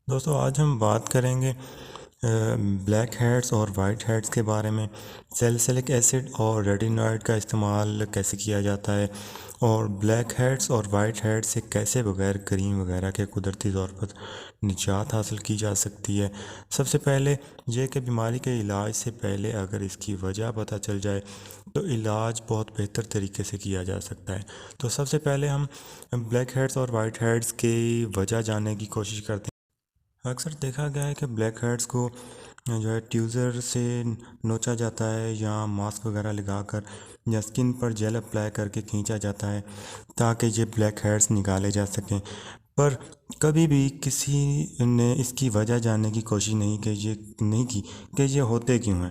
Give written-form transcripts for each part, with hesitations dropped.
دوستو آج ہم بات کریں گے بلیک ہیڈز اور وائٹ ہیڈز کے بارے میں۔ سیلسلک ایسڈ اور ریٹینوائڈ کا استعمال کیسے کیا جاتا ہے، اور بلیک ہیڈز اور وائٹ ہیڈز سے کیسے بغیر کریم وغیرہ کے قدرتی طور پر نجات حاصل کی جا سکتی ہے۔ سب سے پہلے یہ کہ بیماری کے علاج سے پہلے اگر اس کی وجہ پتہ چل جائے تو علاج بہت بہتر طریقے سے کیا جا سکتا ہے۔ تو سب سے پہلے ہم بلیک ہیڈز اور وائٹ ہیڈز کی وجہ جاننے کی کوشش کرتے ہیں۔ اکثر دیکھا گیا ہے کہ بلیک ہیڈز کو جو ہے ٹیوزر سے نوچا جاتا ہے، یا ماسک وغیرہ لگا کر یا اسکن پر جیل اپلائی کر کے کھینچا جاتا ہے تاکہ یہ بلیک ہیڈز نکالے جا سکیں، پر کبھی بھی کسی نے اس کی وجہ جاننے کی کوشش نہیں کی کہ یہ ہوتے کیوں ہیں۔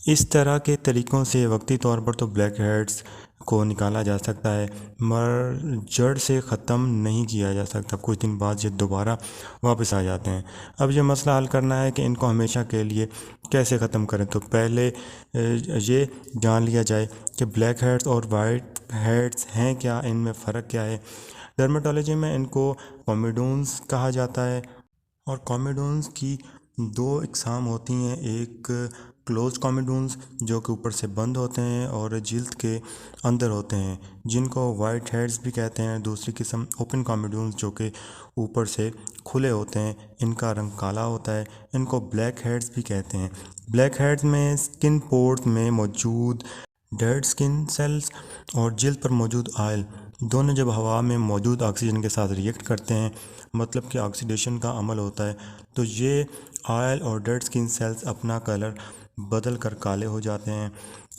اس طرح کے طریقوں سے وقتی طور پر تو بلیک ہیڈز کو نکالا جا سکتا ہے، مگر جڑ سے ختم نہیں کیا جا سکتا۔ کچھ دن بعد یہ دوبارہ واپس آ جاتے ہیں۔ اب یہ مسئلہ حل کرنا ہے کہ ان کو ہمیشہ کے لیے کیسے ختم کریں۔ تو پہلے یہ جان لیا جائے کہ بلیک ہیڈز اور وائٹ ہیڈز ہیں کیا، ان میں فرق کیا ہے۔ ڈرمیٹالوجی میں ان کو کومیڈونز کہا جاتا ہے، اور کومیڈونز کی دو اقسام ہوتی ہیں، ایک کلوز کومیڈونز جو کہ اوپر سے بند ہوتے ہیں اور جلد کے اندر ہوتے ہیں، جن کو وائٹ ہیڈز بھی کہتے ہیں۔ دوسری قسم اوپن کومیڈونز جو کہ اوپر سے کھلے ہوتے ہیں، ان کا رنگ کالا ہوتا ہے، ان کو بلیک ہیڈز بھی کہتے ہیں۔ بلیک ہیڈز میں سکن پورٹ میں موجود ڈیڈ سکن سیلز اور جلد پر موجود آئل دونوں جب ہوا میں موجود آکسیجن کے ساتھ ریئیکٹ کرتے ہیں، مطلب کہ آکسیڈیشن کا عمل ہوتا ہے، تو یہ آئل اور ڈیڈ سکن سیلز اپنا کلر بدل کر کالے ہو جاتے ہیں۔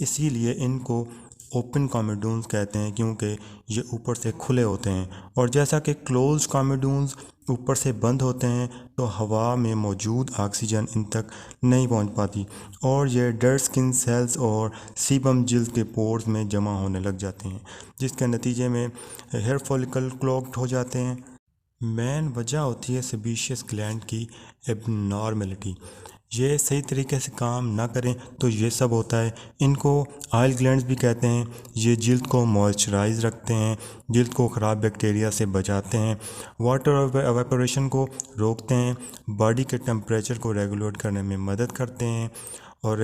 اسی لیے ان کو اوپن کومیڈونز کہتے ہیں، کیونکہ یہ اوپر سے کھلے ہوتے ہیں۔ اور جیسا کہ کلوز کومیڈونز اوپر سے بند ہوتے ہیں تو ہوا میں موجود آکسیجن ان تک نہیں پہنچ پاتی، اور یہ ڈیڈ سکن سیلز اور سیبم جلد کے پورز میں جمع ہونے لگ جاتے ہیں، جس کے نتیجے میں ہیئر فولیکل کلوگڈ ہو جاتے ہیں۔ مین وجہ ہوتی ہے سیبیشس گلینڈ کی ایب نارملٹی۔ یہ صحیح طریقے سے کام نہ کریں تو یہ سب ہوتا ہے۔ ان کو آئل گلینڈز بھی کہتے ہیں۔ یہ جلد کو موئسچرائز رکھتے ہیں، جلد کو خراب بیکٹیریا سے بچاتے ہیں، واٹر ایواپوریشن کو روکتے ہیں، باڈی کے ٹمپریچر کو ریگولیٹ کرنے میں مدد کرتے ہیں۔ اور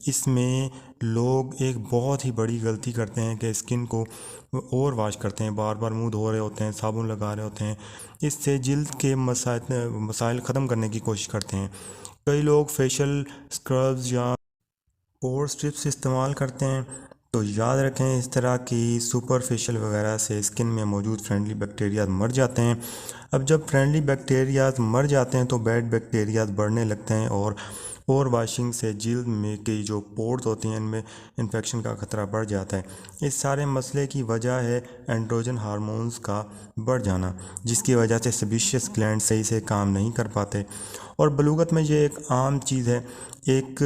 اس میں لوگ ایک بہت ہی بڑی غلطی کرتے ہیں کہ اسکن کو اوور واش کرتے ہیں، بار بار منہ دھو رہے ہوتے ہیں، صابن لگا رہے ہوتے ہیں، اس سے جلد کے مسائل ختم کرنے کی کوشش کرتے ہیں۔ کئی لوگ فیشل اسکربز یا پور اسٹرپس استعمال کرتے ہیں، تو یاد رکھیں اس طرح کی سپرفیشل وغیرہ سے اسکن میں موجود فرینڈلی بیکٹیریاز مر جاتے ہیں۔ اب جب فرینڈلی بیکٹیریاز مر جاتے ہیں تو بیڈ بیکٹیریاز بڑھنے لگتے ہیں، اور پور واشنگ سے جلد میں کی جو پورز ہوتی ہیں ان میں انفیکشن کا خطرہ بڑھ جاتا ہے۔ اس سارے مسئلے کی وجہ ہے اینڈروجن ہارمونز کا بڑھ جانا، جس کی وجہ سے سیبیشس گلینڈ صحیح سے کام نہیں کر پاتے۔ اور بلوغت میں یہ ایک عام چیز ہے، ایک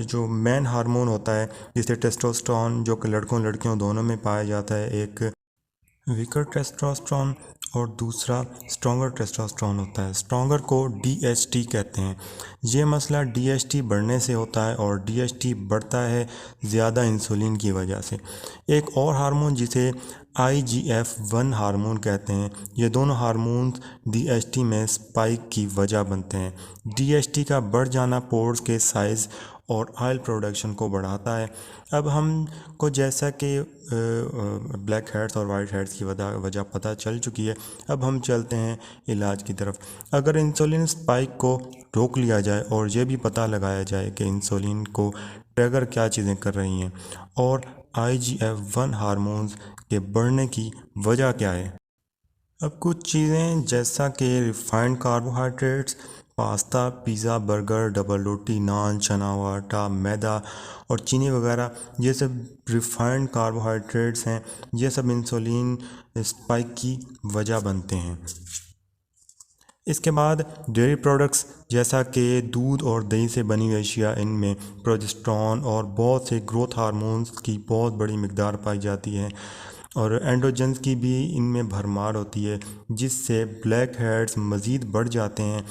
جو مین ہارمون ہوتا ہے جسے ٹیسٹوسٹرون جو کہ لڑکوں لڑکیوں دونوں میں پایا جاتا ہے، ایک ویکر ٹیسٹوسٹرون اور دوسرا اسٹرانگر ٹیسٹوسٹرون ہوتا ہے۔ اسٹرانگر کو ڈی ایچ ٹی کہتے ہیں۔ یہ مسئلہ ڈی ایچ ٹی بڑھنے سے ہوتا ہے، اور ڈی ایچ ٹی بڑھتا ہے زیادہ انسولین کی وجہ سے۔ ایک اور ہارمون جسے آئی جی ایف 1 ہارمون کہتے ہیں، یہ دونوں ہارمونز ڈی ایچ ٹی میں اسپائک کی وجہ بنتے ہیں۔ ڈی ایچ ٹی کا بڑھ جانا پورز کے سائز اور آئل پروڈکشن کو بڑھاتا ہے۔ اب ہم کو جیسا کہ بلیک ہیڈز اور وائٹ ہیڈز کی وجہ پتہ چل چکی ہے، اب ہم چلتے ہیں علاج کی طرف۔ اگر انسولین اسپائک کو روک لیا جائے اور یہ بھی پتہ لگایا جائے کہ انسولین کو ٹریگر کیا چیزیں کر رہی ہیں، اور آئی جی ایف 1 ہارمونز کے بڑھنے کی وجہ کیا ہے۔ اب کچھ چیزیں جیسا کہ refined carbohydrates, pasta, pizza, burger, double روٹی، نان، چنا ہوا آٹا، میدا اور چینی وغیرہ، یہ سب ریفائنڈ کاربوہائیڈریٹس ہیں۔ یہ سب انسولین اسپائک کی وجہ بنتے ہیں۔ اس کے بعد ڈیری پروڈکٹس جیسا کہ دودھ اور دہی سے بنی ہوئی اشیاء، ان میں پروجسٹرون اور بہت سے گروتھ ہارمونز کی بہت بڑی مقدار پائی جاتی ہے، اور اینڈروجنز کی بھی ان میں بھرمار ہوتی ہے، جس سے بلیک ہیڈز مزید بڑھ جاتے ہیں۔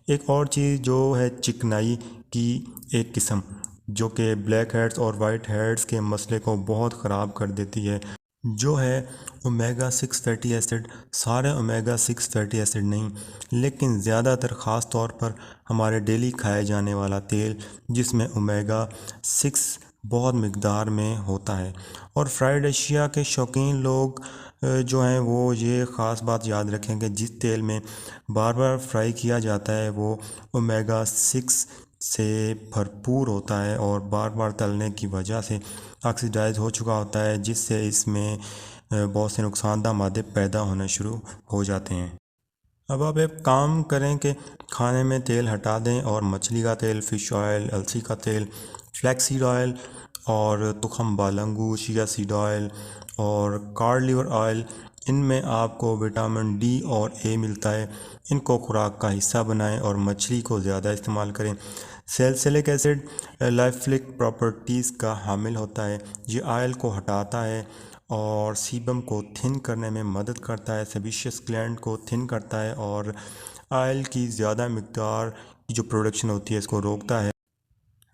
ایک اور چیز جو ہے چکنائی کی ایک قسم، جو کہ بلیک ہیڈز اور وائٹ ہیڈز کے مسئلے کو بہت خراب کر دیتی ہے۔ جو ہے اومیگا 6 فیٹی ایسڈ، سارے اومیگا 6 فیٹی ایسڈ نہیں، لیکن زیادہ تر خاص طور پر ہمارے ڈیلی کھائے جانے والا تیل جس میں اومیگا 6 بہت مقدار میں ہوتا ہے۔ اور فرائیڈ اشیاء کے شوقین لوگ جو ہیں وہ یہ خاص بات یاد رکھیں کہ جس تیل میں بار بار فرائی کیا جاتا ہے وہ اومیگا 6 سے بھرپور ہوتا ہے اور بار بار تلنے کی وجہ سے آکسیڈائز ہو چکا ہوتا ہے، جس سے اس میں بہت سے نقصان دہ مادے پیدا ہونا شروع ہو جاتے ہیں۔ اب آپ ایک کام کریں کہ کھانے میں تیل ہٹا دیں اور مچھلی کا تیل، فش آئل، السی کا تیل، فلیکس سیڈ آئل اور تخم بالنگو، چیا سیڈ آئل اور کارڈ لیور آئل، ان میں آپ کو وٹامن ڈی اور اے ملتا ہے، ان کو خوراک کا حصہ بنائیں اور مچھلی کو زیادہ استعمال کریں۔ سیلسلک ایسڈ لائفلک پراپرٹیز کا حامل ہوتا ہے، یہ آئل کو ہٹاتا ہے اور سیبم کو تھن کرنے میں مدد کرتا ہے، سیبیشس گلینڈ کو تھن کرتا ہے اور آئل کی زیادہ مقدار کی جو پروڈکشن ہوتی ہے اس کو روکتا ہے۔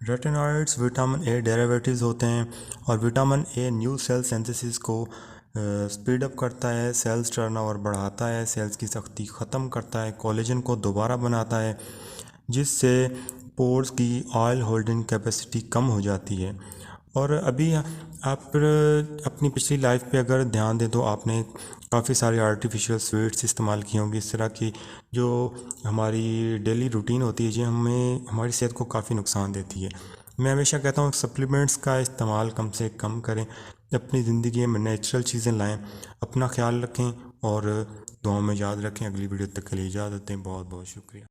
ریٹینوائڈز وٹامن اے ڈیریویٹیوز ہوتے ہیں اور vitamin A new cell synthesis کو سپیڈ اپ کرتا ہے، سیلز ٹرن اوور بڑھاتا ہے، سیلز کی سختی ختم کرتا ہے، کولیجن کو دوبارہ بناتا ہے، جس سے پورز کی آئل ہولڈنگ کیپیسٹی کم ہو جاتی ہے۔ اور ابھی آپ اپنی پچھلی لائف پہ اگر دھیان دیں تو آپ نے کافی ساری آرٹیفیشیل سویٹس استعمال کی ہوں گی، اس طرح کی جو ہماری ڈیلی روٹین ہوتی ہے، یہ ہمیں ہماری صحت کو کافی نقصان دیتی ہے۔ میں ہمیشہ کہتا ہوں سپلیمنٹس کا استعمال کم سے کم کریں، اپنی زندگی میں نیچرل چیزیں لائیں، اپنا خیال رکھیں اور دعاؤں میں یاد رکھیں۔ اگلی ویڈیو تک کے لیے اجازت دیں، بہت بہت شکریہ۔